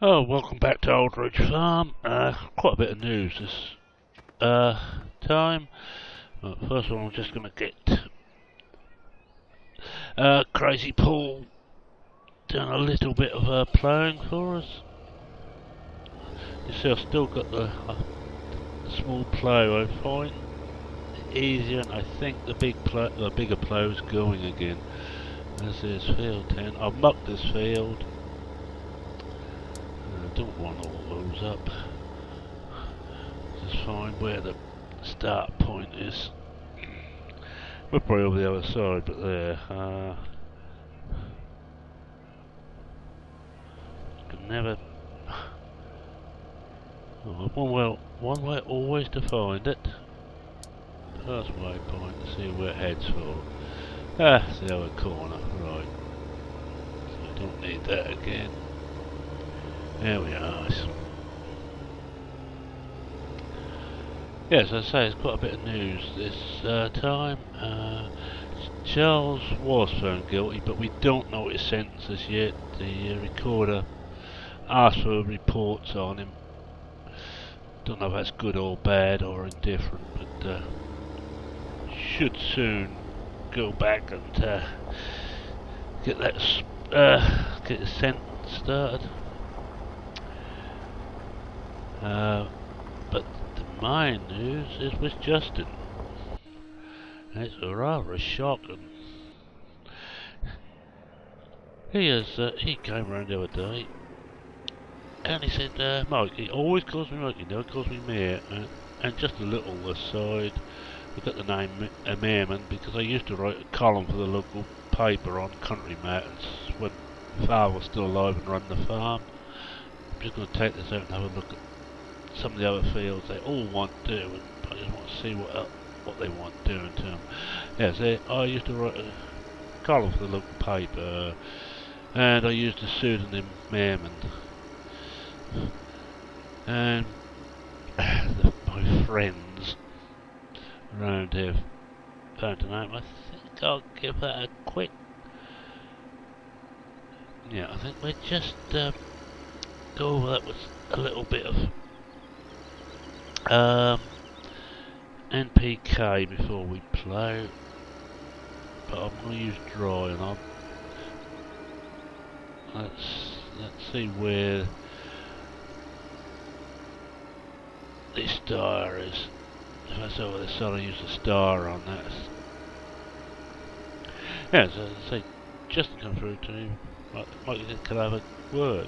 Oh, welcome back to Aldridge Farm. Quite a bit of news this time. Well, first of all, I'm just going to get Crazy Paul doing a little bit of ploughing for us. You see, I've still got the small plough. I find it easier, and I think the bigger plough is going again. This is field 10. I've mucked this field. I don't want all those up. Just find where the start point is. We're probably over the other side, but there. Can never. Oh, one way always to find it. First waypoint to see where it heads for. It's the other corner, right. So I don't need that again. There we are. Yes, as I say, it's quite a bit of news this time. Charles was found guilty, but we don't know his sentence as yet. The recorder asked for reports on him. Don't know if that's good or bad or indifferent, but should soon go back and get that get his sentence started. But the main news is with Justin. It's rather shocking. He came round the other day and he said, Mike, he always calls me Mike, he never calls me Mayor. And just a little aside, I got the name Mayorman because I used to write a column for the local paper on country matters when Father was still alive and run the farm. I'm just going to take this out and have a look at some of the other fields they all want to do, and I just want to see what they want doing to them. Yes, I used to write a column for the local paper, and I used the pseudonym Mayorman. And my friends around here found a name. I think I'll give that a quick. Yeah, I think we'll just go over that with a little bit of NPK before we plough. But I'm going to use dry, and let's see where the star is. If that's over the sun, I use the star on that. Yeah, so I say, Justin come through to me. Might you think, can I have a word?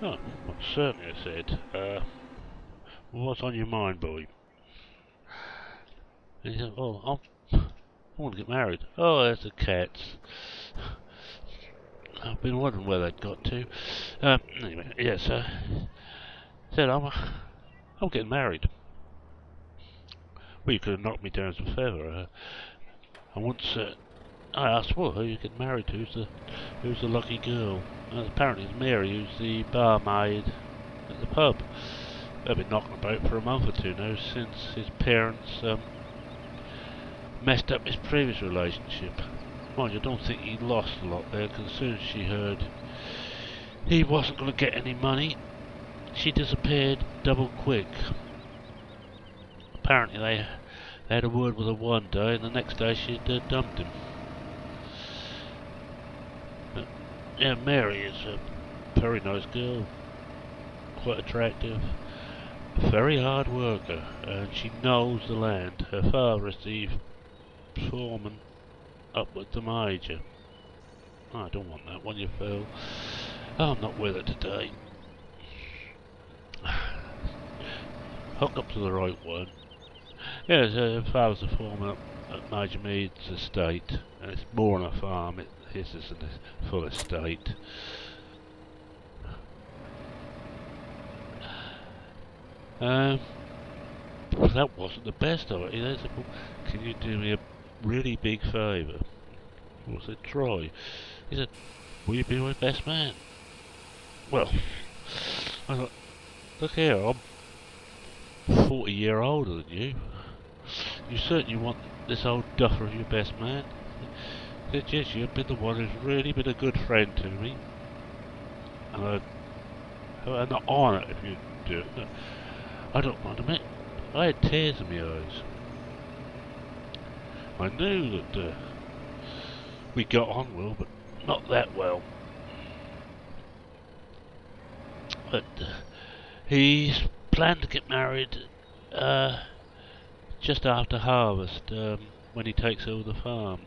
Oh, well, certainly, I said. What's on your mind, boy? And he said, oh, I want to get married. Oh, there's the cats. I've been wondering where they'd got to. Anyway, yes, said I'm getting married. Well, you could have knocked me down as a feather. I once I asked, well, who you get married to? Who's the lucky girl? And apparently it's Mary, who's the barmaid at the pub. They've been knocking about for a month or two now since his parents messed up his previous relationship. Mind you, I don't think he lost a lot there, because as soon as she heard he wasn't going to get any money, she disappeared double quick. Apparently they had a word with her one day, and the next day she'd dumped him. But, yeah, Mary is a very nice girl, quite attractive, a very hard worker, and she knows the land. Her father is the foreman up with the major. Oh, I don't want that one, you fool. Oh, I'm not with her today. Hook up to the right one. Yes, her father's a foreman up at Major Mead's estate, and it's more on a farm. His is a full estate. Well, that wasn't the best of it. He said, well, can you do me a really big favour? I said, try. He said, will you be my best man? Well, I thought, look here, I'm 40 years older than you. You certainly want this old duffer as your best man. He said, yes, you've been the one who's really been a good friend to me. And I not on it if you do it. No, I don't mind admit, I had tears in my eyes. I knew that we got on well, but not that well. But he's planned to get married just after harvest, when he takes over the farm.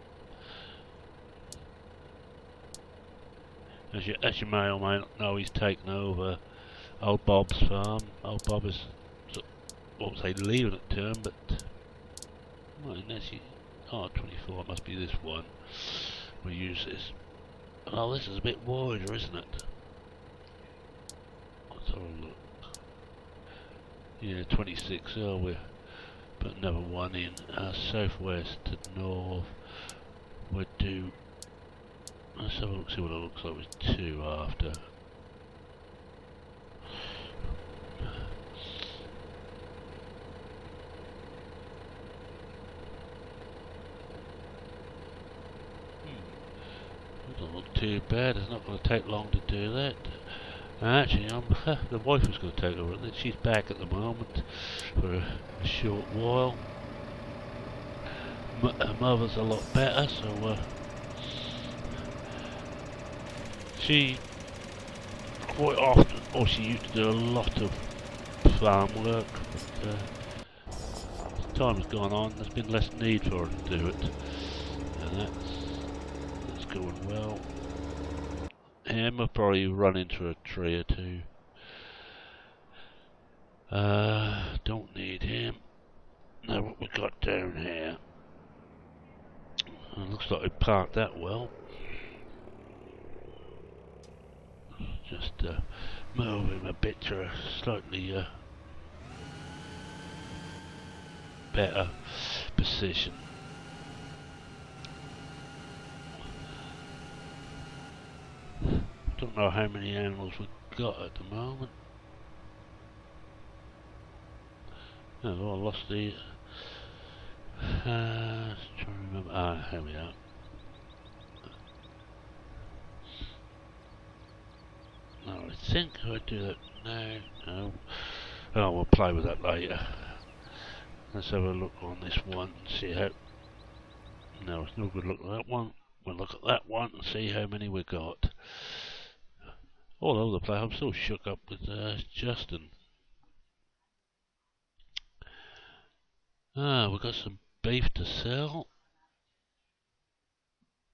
As you may or may not know, he's taken over old Bob's farm. Old Bob is, I won't say leaving it to him, but well, unless he, 24, it must be this one. We'll use this. Oh, this is a bit wider, isn't it? Let's have a look. Yeah, 26. Oh, we'll put another one in. Southwest to north. We'll do. Let's have a look, see what it looks like with 2 after. Doesn't look too bad. It's not going to take long to do that. Actually, the wife was going to take over it. She's back at the moment for a short while. Her mother's a lot better, so she quite often, or she used to do a lot of farm work, but as time has gone on, there's been less need for her to do it, and that's going well. And we'll probably run into a tree or two. Don't need him. Now what we got down here? Looks like we parked that well. Just move him a bit to a slightly better position. Don't know how many animals we've got at the moment. Oh, I lost the. Trying to remember. Here we are. No, I think I'll do that now. No. Oh, we'll play with that later. Let's have a look on this one and see how. No, it's no good look at that one. We'll look at that one and see how many we got. All over the place. I'm still shook up with Justin. We've got some beef to sell.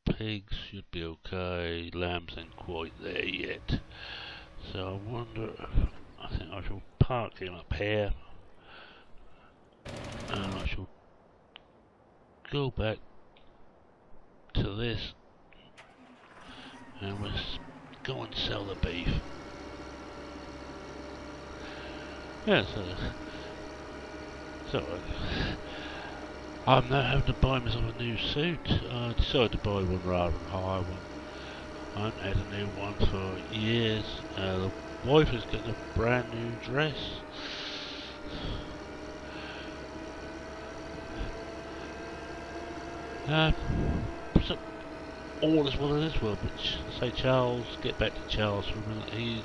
Pigs should be okay. Lambs ain't quite there yet. So I wonder. I think I shall park him up here, and I shall go back to this, and we'll go and sell the beef. Yeah, so I'm now having to buy myself a new suit. I decided to buy one rather than hire one. I haven't had a new one for years. The wife is getting a brand new dress. So all is well in this world, but say Charles, get back to Charles for a minute. He's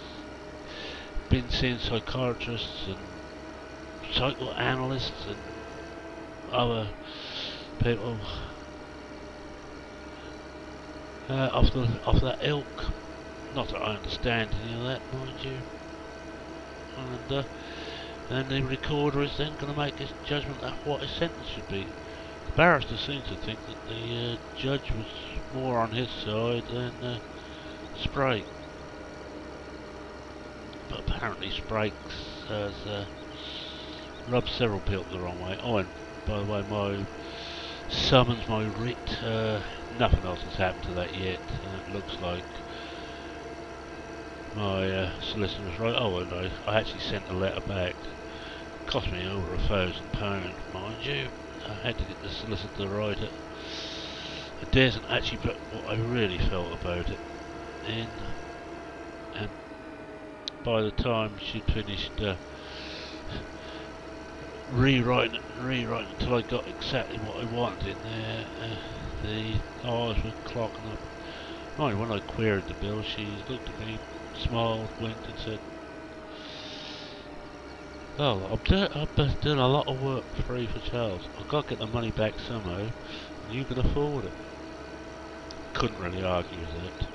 been seeing psychiatrists and psychoanalysts and other people of that ilk. Not that I understand any of that, mind you. And the recorder is then going to make his judgment of what his sentence should be. The barrister seems to think that the judge was more on his side than Sprake. But apparently Sprake has rubbed several people the wrong way. Oh, and by the way, my summons, my writ, nothing else has happened to that yet. It looks like my solicitor was right. Oh, and I actually sent a letter back. It cost me over £1,000, mind you. I had to get the solicitor to write it. It doesn't actually put what I really felt about it in. And by the time she'd finished rewriting it until I got exactly what I wanted in there, the hours were clocking up. Right, when I queried the bill, she looked at me, smiled, winked and said, Oh, I've been doing a lot of work free for Charles. I've got to get the money back somehow, and you can afford it. Couldn't really argue with it.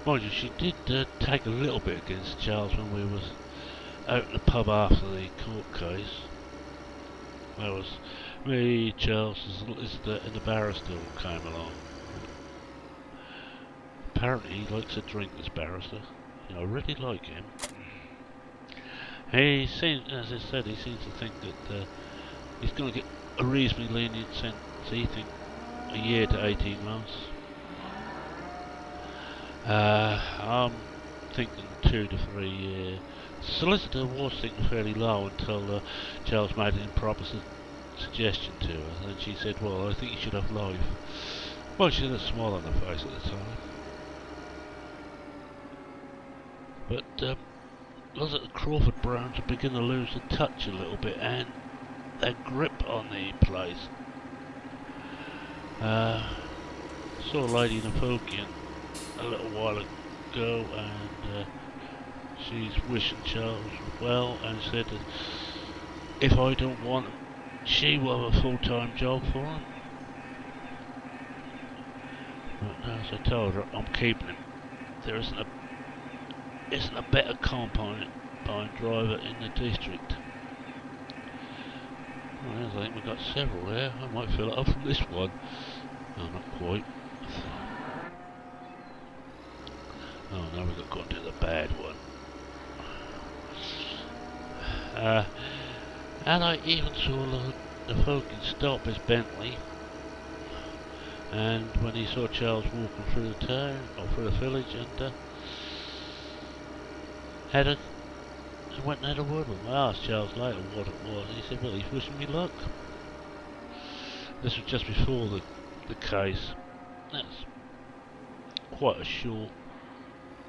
Mind you, she did take a little bit against Charles when we was out in the pub after the court case. There was me, Charles, Solicitor, and the barrister all came along. Apparently he likes a drink, this barrister. I really like him. He seems, as I said, he seems to think that he's going to get a reasonably lenient sentence. He thinks a year to 18 months. I'm thinking 2 to 3 years. Solicitor was thinking fairly low until Charles made an improper suggestion to her. Then she said, well, I think you should have life. Well, she had a smile on her face at the time. But was it the Crawford Browns are beginning to lose the touch a little bit and their grip on the place. Saw a lady in a Napoleon a little while ago, and she's wishing Charles well and said that if I don't want him, she will have a full-time job for him. But as I told her, I'm keeping him. There isn't a better combine driver in the district. Well, I think we've got several there. I might fill it up from this one. No, not quite. Oh, now we've got to go and do the bad one. And I even saw the Falcon stop his Bentley, and when he saw Charles walking through the town, or through the village, and went and had a word with him. I asked Charles later what it was, and he said, well, he's wishing me luck. This was just before the case. That's quite a short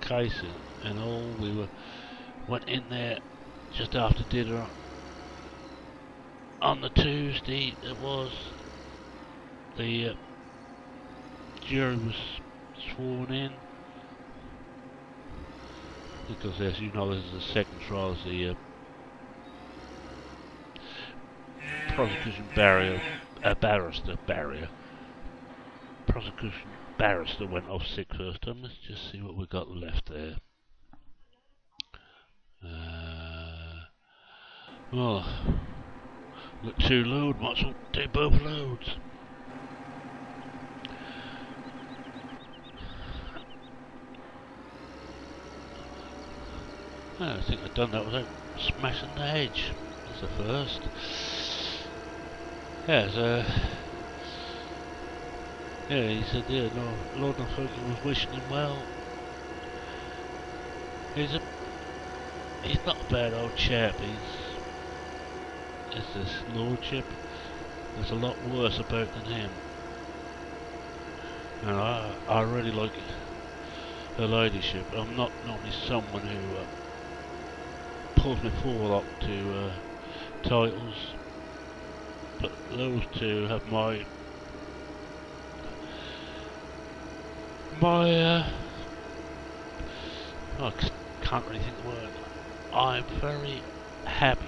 case and all. We went in there just after dinner on the Tuesday. It was the jury was sworn in, because as you know, this is the second trial as the prosecution prosecution barrister went off sick first time. Let's just see what we got left there. Well, got 2 loads, might as well do both loads. I think I've done that without smashing the hedge. That's the first. Yeah, so yeah, he said, yeah, no, Lord Norfolk was wishing him well. He's not a bad old chap. It's this lordship. There's a lot worse about than him. And I really like her ladyship. I'm not normally someone who pulls me forward up to titles, but those two have my I can't really think of the word. I'm very happy.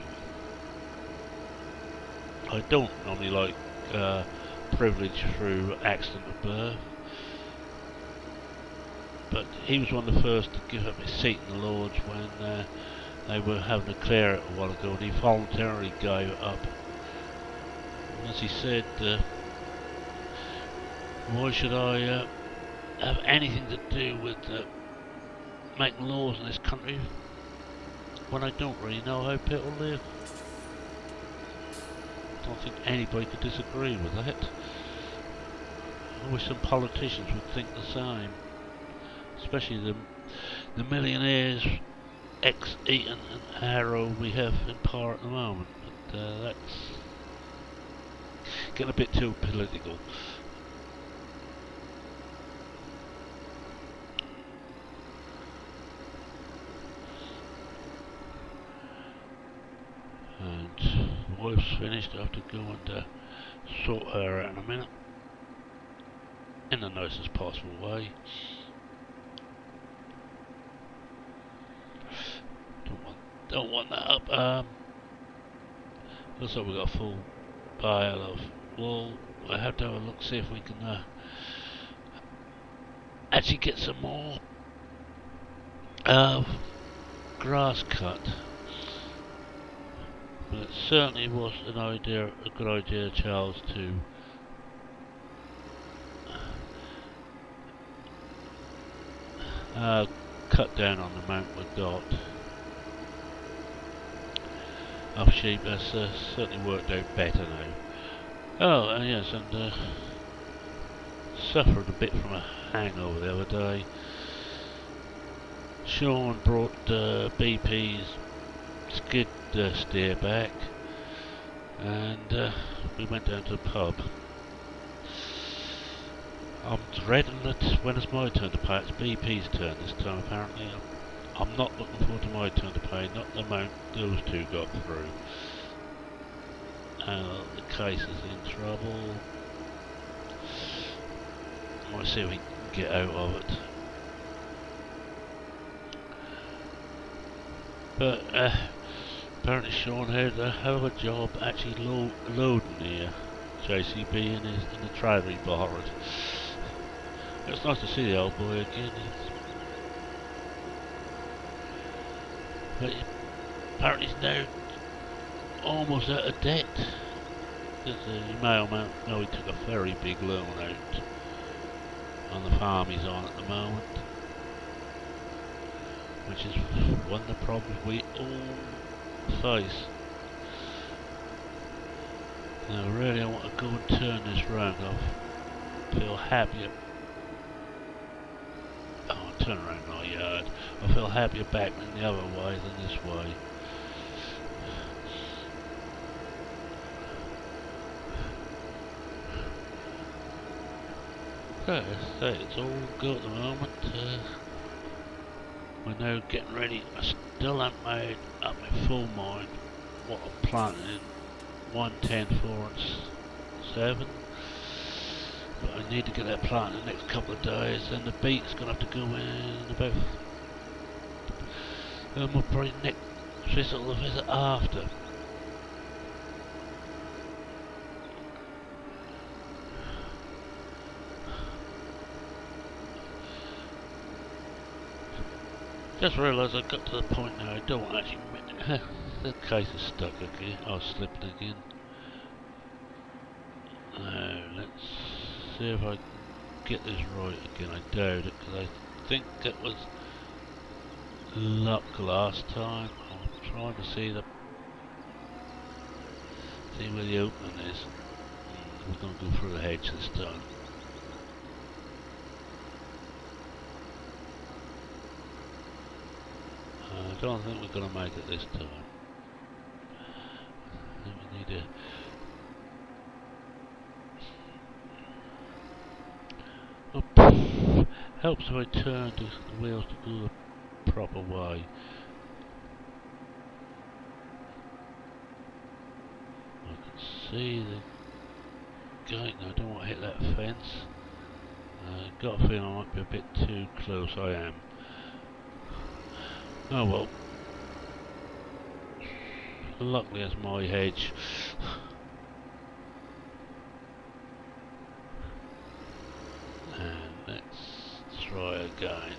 I don't normally like privilege through accident of birth, but he was one of the first to give up his seat in the Lords when they were having a clear it a while ago, and he voluntarily gave it up. And as he said, why should I have anything to do with making laws in this country when I don't really know how people live? I don't think anybody could disagree with that. I wish some politicians would think the same, especially the millionaires ex-Eton and Harrow we have in power at the moment. But that's getting a bit too political. And the wife's finished. I have to go and sort her out in a minute, in the nicest possible way. Don't want don't want that up. Looks like we've got a full pile of wool. I have to have a look, see if we can actually get some more grass cut. But it certainly was a good idea, Charles, to cut down on the amount we got of sheep. That's certainly worked out better now. Oh, and yes, and suffered a bit from a hangover the other day. Sean brought BP's skid steer back, and we went down to the pub. I'm dreading that when it's my turn to pay. It's BP's turn this time apparently. I'm not looking forward to my turn to pay, not the amount those two got through. The case is in trouble. Let's see if we can get out of it. But apparently Sean had a hell of a job actually loading the JCB in the trailer he borrowed. It's nice to see the old boy again. But apparently he's now almost out of debt. You may or may not know he took a very big loan out on the farm he's on at the moment, which is one of the problems we all face. Now really I want to go and turn this round. I feel happier. Oh, turn around my yard. I feel happier back than the other way than this way. So it's all good at the moment. We're now getting ready. I still haven't made up my full mind what I'm planting in 1, 10, 4 and 7. But I need to get that planted in the next couple of days, and the beet's going to have to go in about we'll probably next visit or the visit after. Just realised I got to the point now I don't want to actually the case is stuck again. I was slipping again. Now let's see if I can get this right again. I doubt it because I think it was luck last time. I'm trying to see where the opening is. We're going to go through the hedge this time. I don't think we're going to make it this time. I think we need to... helps if I turn the wheels to go the proper way. I can see the gate now. I don't want to hit that fence. I've got a feeling I might be a bit too close. I am. Oh well. Luckily it's my hedge. And let's try again.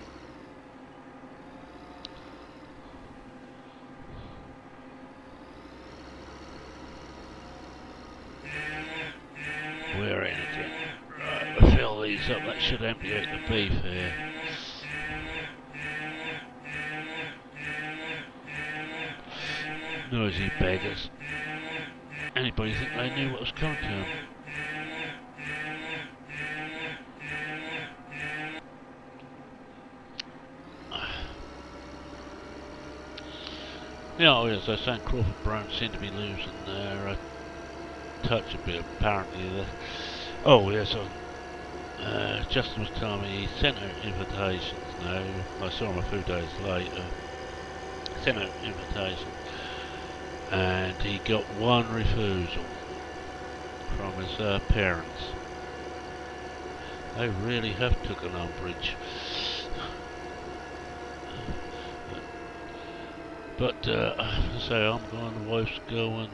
We're in again. Right, I fill these up, that should empty out the beef here. Noisy beggars. Anybody think they knew what was coming to them? Yeah, oh yes, I was saying Crawford Brown seemed to be losing their touch a bit apparently. Oh yes, Justin was telling me he sent out invitations now. I saw him a few days later. Sent out invitations. And he got one refusal from his parents. They really have took an umbrage. But as I say, I'm going, the wife's going,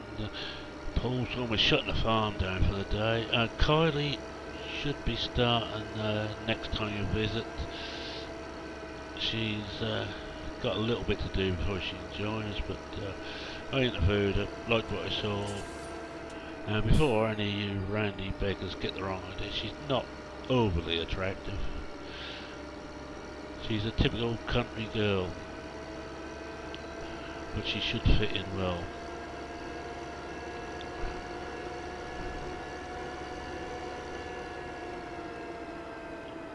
Paul's going, we're shutting the farm down for the day. Kylie should be starting next time you visit. She's got a little bit to do before she can join us, but I interviewed her, liked what I saw. And before any of you randy beggars get the wrong idea, she's not overly attractive. She's a typical country girl, but she should fit in well.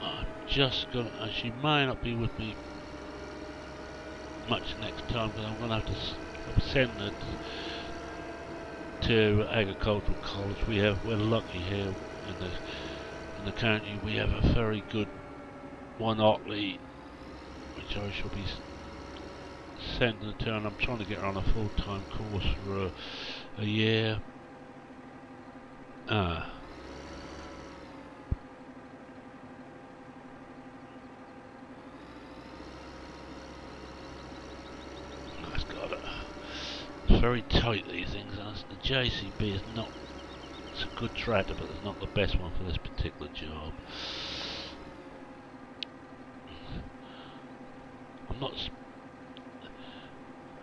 I'm just going to, she may not be with me much next time, because I'm going to have to send her to agricultural college. We're lucky here in the county. We have a very good one Otley, which I shall be sending her to, and I'm trying to get her on a full-time course for a year. That's got it. It's very tight, these things. The JCB is not, it's a good tractor, but it's not the best one for this particular job.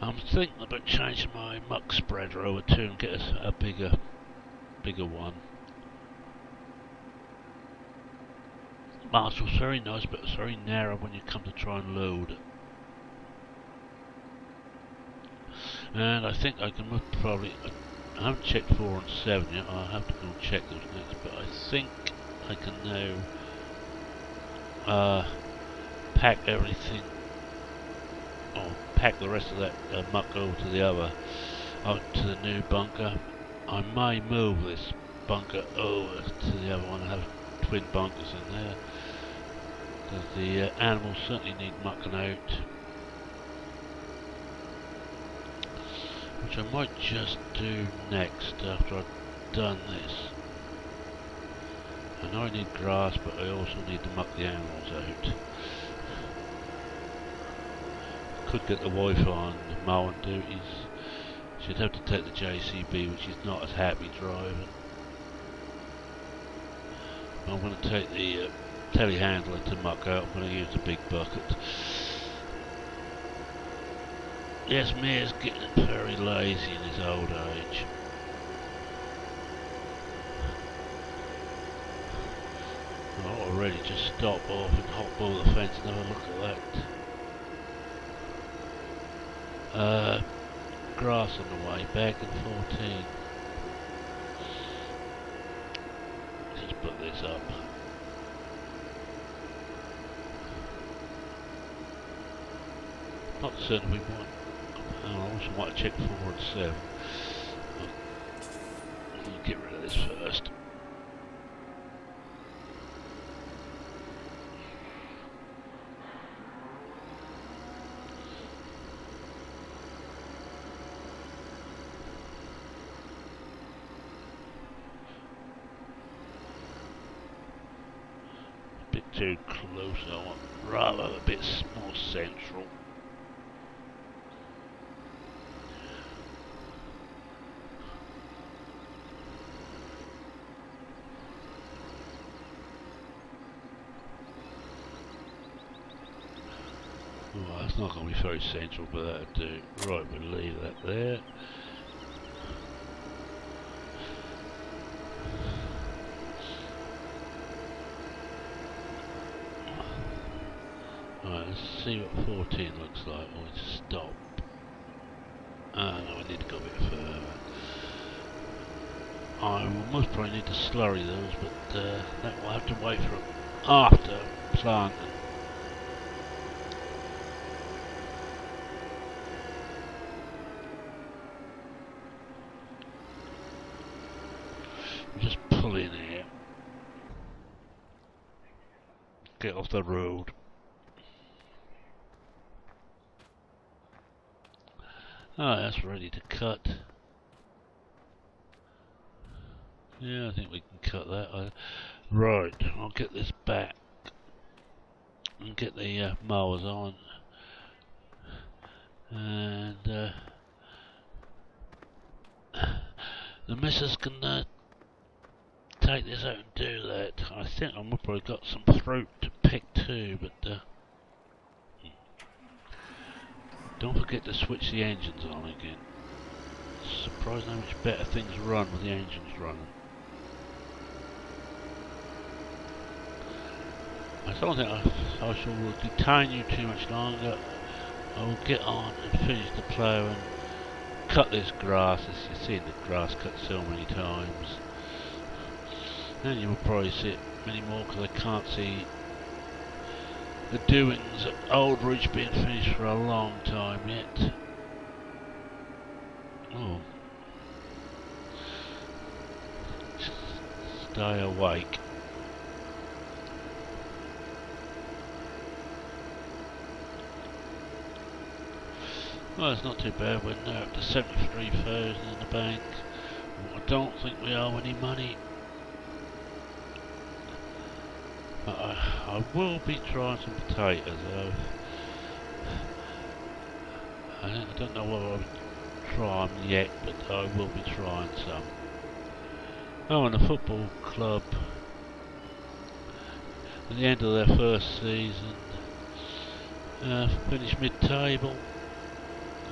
I'm thinking about changing my muck spreader over too and get us a bigger one. Marshall's very nice, but it's very narrow when you come to try and load it. And I think I can probably, I haven't checked 4 and 7 yet, I'll have to go and check those next, but I think I can now pack everything, or pack the rest of that muck over to the to the new bunker. I may move this bunker over to the other one and have twin bunkers in there, because the animals certainly need mucking out. Which I might just do next after I've done this. I know I need grass, but I also need to muck the animals out. Could get the wife on mowing duties. She'd have to take the JCB, which is not as happy driving. I'm going to take the telehandler to muck out. I'm going to use the big bucket. Yes, Mayor's getting very lazy in his old age. I ought to really just stop off and hop over the fence and have a look at that. Grass on the way, back in 14. Just put this up. Not certain we want. I also want to check 4 and 7. I'll get rid of this first. A bit too close, I want rather a bit more central. Well, it's not going to be very central, but that'll do. Right, we'll leave that there. Right, let's see what 14 looks like. Oh, it's stop. No, we need to go a bit further. I will most probably need to slurry those, but that will have to wait for after planting. Just pull in here. Get off the road. Ah, that's ready to cut. Yeah, I think we can cut that. Right, I'll get this back and get the mowers on. And the missus can take this out and do that. I think I've probably got some fruit to pick too, but don't forget to switch the engines on again. It's surprising how much better things run with the engines running. I don't think I shall detain you too much longer. I will get on and finish the plough and cut this grass, as you've seen the grass cut so many times. And you will probably see it many more because I can't see the doings at Old Ridge being finished for a long time yet. Oh. Stay awake. Well, it's not too bad. We're now up to 73,000 in the bank. I don't think we owe any money. But I will be trying some potatoes though. I don't know whether I'll try them yet, but I will be trying some. Oh, and the football club, at the end of their first season, finished mid-table.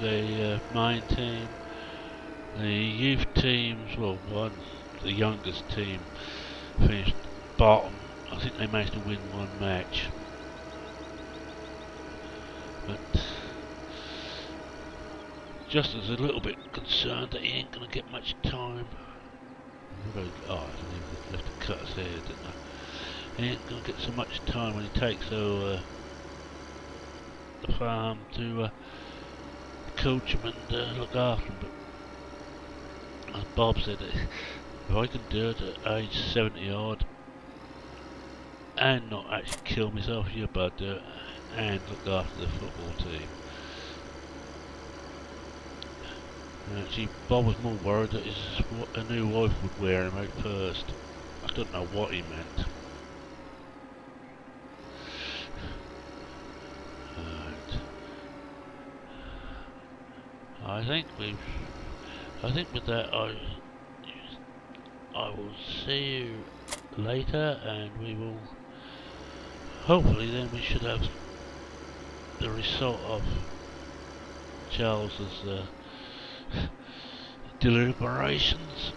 The main team, the youth teams, well, the youngest team finished bottom. I think they managed to win one match, but just as a little bit concerned that he ain't gonna get much time. Oh, I didn't even have to cut his hair, didn't I? He ain't gonna get so much time when he takes the farm to coach him and look after him. But as Bob said, if I can do it at age 70 odd and not actually kill myself, you better do it and look after the football team. And actually, Bob was more worried that a new wife would wear him out first. I don't know what he meant. I think with that I will see you later, and we will hopefully then we should have the result of Charles's deliberations,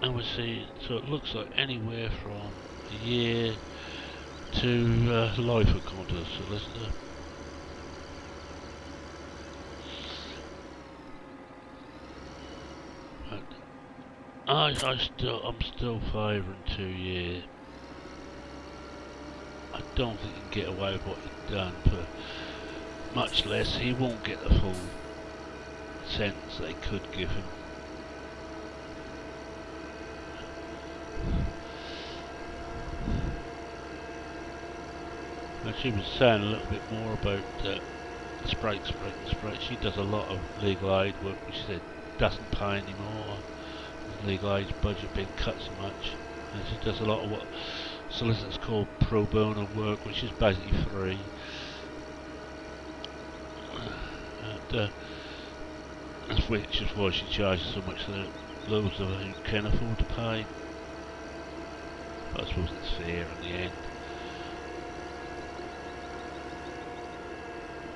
and we'll see. So it looks like anywhere from a year to life according to the solicitor. I'm still favouring 2 years. I don't think he can get away with what he's done, but much less he won't get the full sentence they could give him. And she was saying a little bit more about Sprite. She does a lot of legal aid work, which she said doesn't pay anymore. Legal aid budget being cut so much, and she does a lot of what solicitors call pro bono work, which is basically free. Which is why she charges so much that those of us who can afford to pay. But I suppose it's fair in the end.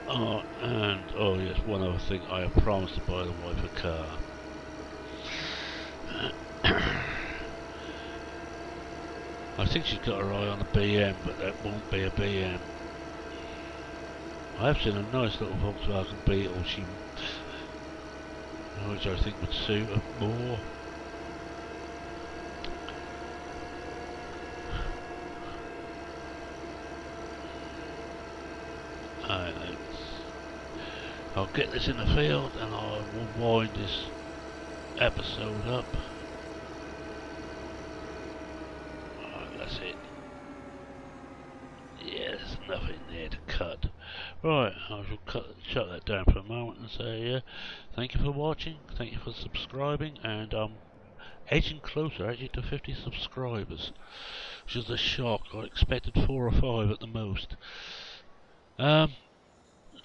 Oh, and oh yes, one other thing, I have promised to buy the wife a car. I think she's got her eye on a BM, but that won't be a BM. I have seen a nice little Volkswagen Beetle, which I think would suit her more. I'll get this in the field and I will wind this episode up. That's it. Yeah, there's nothing there to cut. Right, I shall shut that down for a moment and say thank you for watching, thank you for subscribing, and I'm edging closer actually to 50 subscribers, which is a shock. I expected 4 or 5 at the most.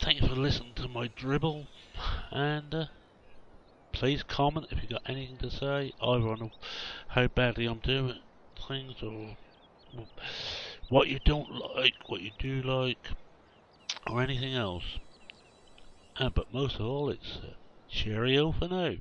thank you for listening to my dribble, and please comment if you've got anything to say, either on how badly I'm doing things, or what you don't like, what you do like, or anything else. But most of all, it's cheerio for now.